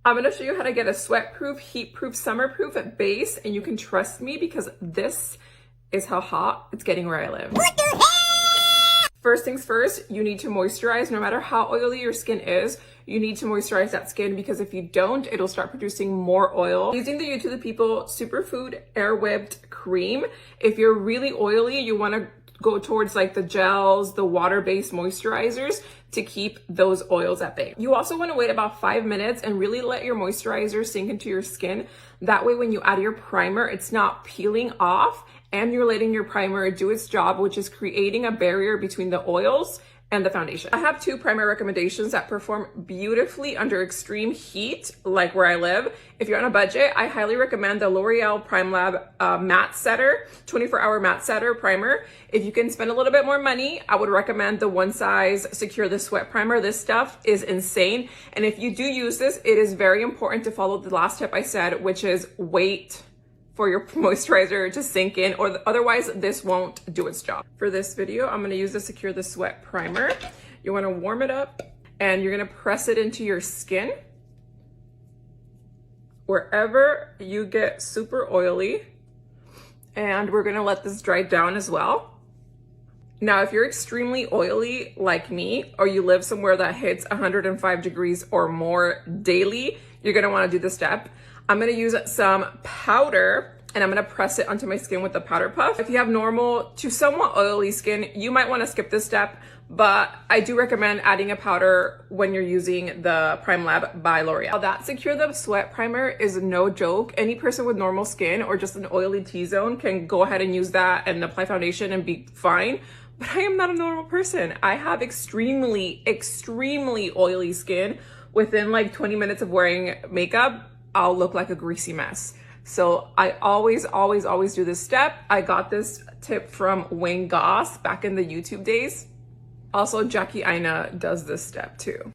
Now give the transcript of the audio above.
I'm gonna show you how to get a sweat-proof, heat-proof, summer-proof base, and you can trust me because this is how hot it's getting where I live. What the heck? First things first, you need to moisturize. No matter how oily your skin is, you need to moisturize that skin because if you don't, it'll start producing more oil. Using the YouTube the People Superfood Air Whipped Cream. If you're really oily, you wanna go towards like the gels, the water-based moisturizers to keep those oils at bay. You also want to wait about 5 minutes and really let your moisturizer sink into your skin. That way when you add your primer, it's not peeling off and you're letting your primer do its job, which is creating a barrier between the oils and the foundation. I have 2 primer recommendations that perform beautifully under extreme heat, like where I live. If you're on a budget, I highly recommend the L'Oreal PrimeLab Matte Setter, 24-hour Matte Setter Primer. If you can spend a little bit more money, I would recommend the One Size Secure the Sweat Primer. This stuff is insane. And if you do use this, it is very important to follow the last tip I said, which is wait for your moisturizer to sink in, or otherwise this won't do its job. For this video, I'm gonna use the Secure the Sweat Primer. You wanna warm it up and you're gonna press it into your skin. Wherever you get super oily, and we're gonna let this dry down as well. Now, if you're extremely oily like me, or you live somewhere that hits 105 degrees or more daily, you're gonna wanna do this step. I'm gonna use some powder and I'm gonna press it onto my skin with the powder puff. If you have normal to somewhat oily skin, you might wanna skip this step, but I do recommend adding a powder when you're using the PrimeLab by L'Oreal. That Secure the Sweat Primer is no joke. Any person with normal skin or just an oily T-zone can go ahead and use that and apply foundation and be fine. But I am not a normal person. I have extremely, extremely oily skin. Within like 20 minutes of wearing makeup, I'll look like a greasy mess. So I always do this step. I got this tip from Wayne Goss back in the YouTube days. Also, Jackie Aina does this step too.